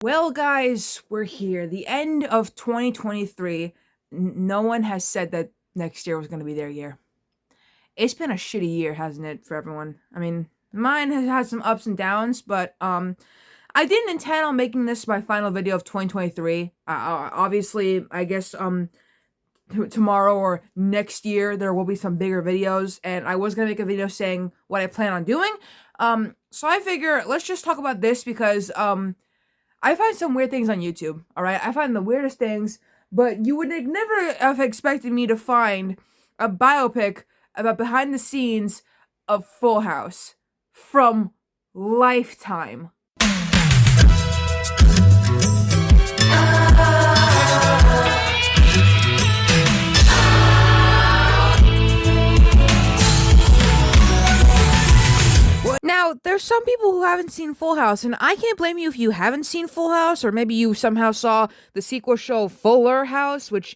Well, guys, we're here. The end of 2023. No one has said that next year was going to be their year. It's been a shitty year, hasn't it, for everyone? I mean, mine has had some ups and downs, but I didn't intend on making this my final video of 2023. Obviously, I guess tomorrow or next year there will be some bigger videos, and I was gonna make a video saying what I plan on doing. So I figure let's just talk about this because I find some weird things on YouTube, all right? I find the weirdest things, but you would never have expected me to find a biopic about behind the scenes of Full House from Lifetime. Now, there's some people who haven't seen Full House, and I can't blame you if you haven't seen Full House, or maybe you somehow saw the sequel show Fuller House, which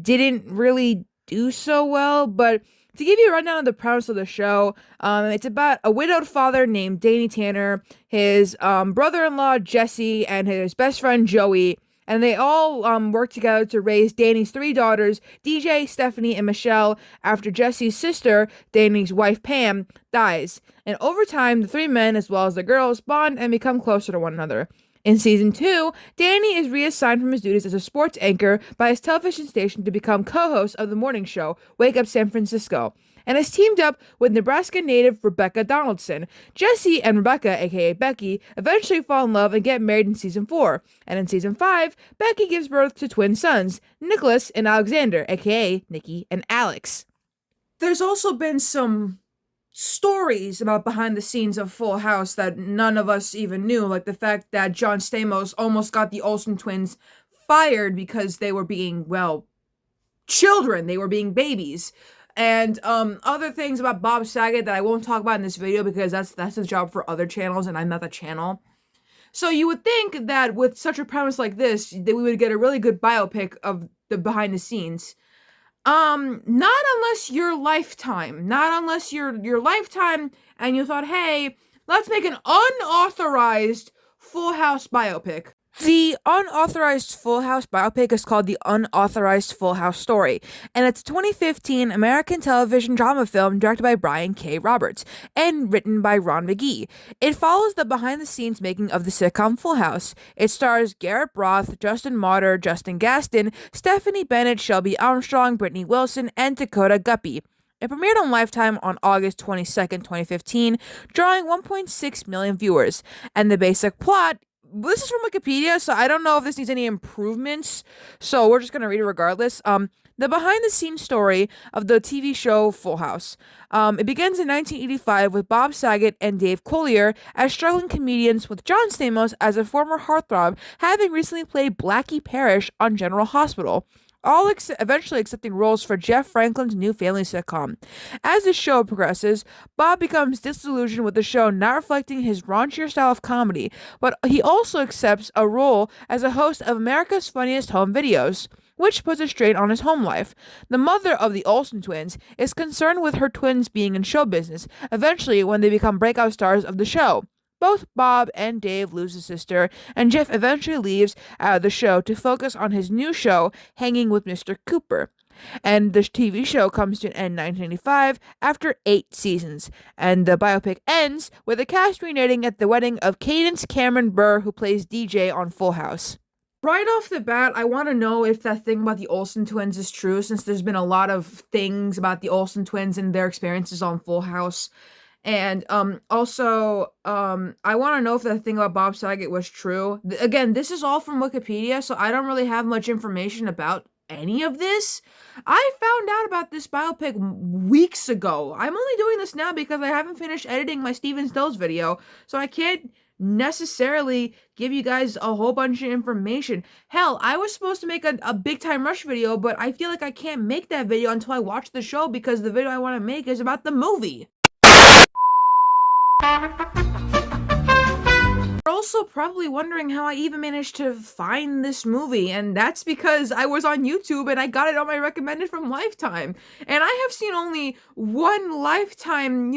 didn't really do so well. But to give you a rundown of the premise of the show, it's about a widowed father named Danny Tanner, his brother-in-law Jesse, and his best friend Joey. And they all work together to raise Danny's three daughters, DJ, Stephanie, and Michelle, after Jesse's sister, Danny's wife Pam, dies. And over time, the three men, as well as the girls, bond and become closer to one another. In season 2, Danny is reassigned from his duties as a sports anchor by his television station to become co-host of the morning show, Wake Up San Francisco, and has teamed up with Nebraska native Rebecca Donaldson. Jesse and Rebecca, aka Becky, eventually fall in love and get married in season 4. And in season 5, Becky gives birth to twin sons, Nicholas and Alexander, aka Nikki and Alex. There's also been some stories about behind the scenes of Full House that none of us even knew, like the fact that John Stamos almost got the Olsen twins fired because they were being, well, children. They were being babies. And other things about Bob Saget that I won't talk about in this video because that's a job for other channels and I'm not the channel. So you would think that with such a premise like this, that we would get a really good biopic of the behind the scenes. Not unless you're Lifetime. Not unless you're Lifetime and you thought, hey, let's make an unauthorized Full House biopic. The unauthorized Full House biopic is called The Unauthorized Full House Story, and it's a 2015 American television drama film directed by Brian K. Roberts and written by Ron McGee. It follows the behind-the-scenes making of the sitcom Full House. It stars Garrett Roth, Justin Motter, Justin Gaston, Stephanie Bennett, Shelby Armstrong, Brittany Wilson, and Dakota Guppy. It premiered on Lifetime on August 22nd, 2015, drawing 1.6 million viewers, and the basic plot. This is from Wikipedia, so I don't know if this needs any improvements, so we're just going to read it regardless. The behind-the-scenes story of the TV show Full House. It begins in 1985 with Bob Saget and Dave Coulier as struggling comedians, with John Stamos as a former heartthrob, having recently played Blackie Parrish on General Hospital, all eventually accepting roles for Jeff Franklin's new family sitcom. As the show progresses, Bob becomes disillusioned with the show not reflecting his raunchier style of comedy, but he also accepts a role as a host of America's Funniest Home Videos, which puts a strain on his home life. The mother of the Olsen twins is concerned with her twins being in show business, eventually when they become breakout stars of the show. Both Bob and Dave lose a sister, and Jeff eventually leaves out of the show to focus on his new show, Hanging with Mr. Cooper. And the TV show comes to an end in 1995 after 8 seasons. And the biopic ends with the cast reuniting at the wedding of Cadence Cameron Burr, who plays DJ on Full House. Right off the bat, I want to know if that thing about the Olsen twins is true, since there's been a lot of things about the Olsen twins and their experiences on Full House. And also, I want to know if that thing about Bob Saget was true. Again, this is all from Wikipedia, so I don't really have much information about any of this. I found out about this biopic weeks ago. I'm only doing this now because I haven't finished editing my Steven Stills video, so I can't necessarily give you guys a whole bunch of information. Hell, I was supposed to make a Big Time Rush video, but I feel like I can't make that video until I watch the show because the video I want to make is about the movie. You're also probably wondering how I even managed to find this movie, and that's because I was on YouTube and I got it on my recommended from Lifetime. And I have seen only one Lifetime,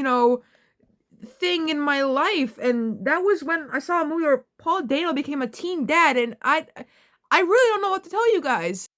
thing in my life, and that was when I saw a movie where Paul Dano became a teen dad, and I really don't know what to tell you guys.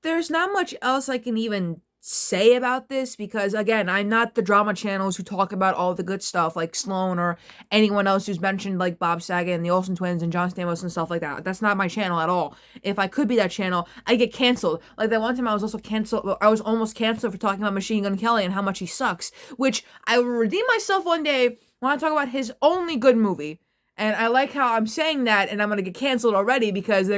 There's not much else I can even say about this because, again, I'm not the drama channels who talk about all the good stuff like Sloan or anyone else who's mentioned like Bob Saget and the Olsen twins and John Stamos and stuff like that. That's not my channel at all. If I could be that channel, I'd get canceled. Like that one time I was also canceled. I was almost canceled for talking about Machine Gun Kelly and how much he sucks, which I will redeem myself one day when I talk about his only good movie. And I like how I'm saying that, and I'm gonna get canceled already because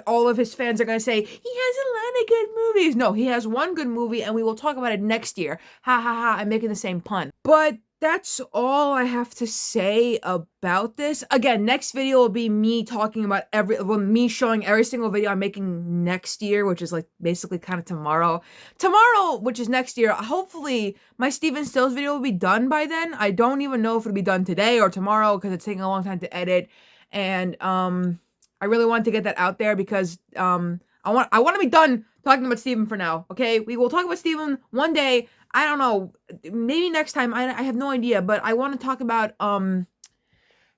all of his fans are gonna say he has a lot of good movies. No, he has one good movie, and we will talk about it next year. Ha ha ha! I'm making the same pun, but that's all I have to say about this. Again, next video will be me talking about me showing every single video I'm making next year, which is like basically kind of tomorrow. Tomorrow, which is next year, hopefully my Steven Stills video will be done by then. I don't even know if it'll be done today or tomorrow because it's taking a long time to edit. And I really want to get that out there because I want to be done talking about Steven for now. Okay, we will talk about Steven one day. I don't know, maybe next time. I have no idea, but I want to talk about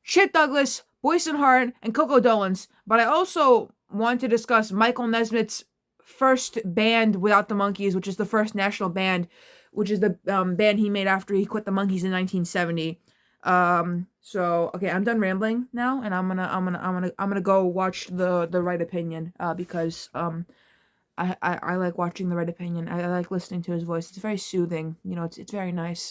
Shit Douglas, Boyce Hart, and Coco Dolans. But I also want to discuss Michael Nesmith's first band without the Monkees, which is the first national band, which is the band he made after he quit the Monkees in 1970. So okay, I'm done rambling now, and I'm gonna go watch the Right Opinion because I like watching the Right Opinion. I like listening to his voice. It's very soothing. You know, it's very nice.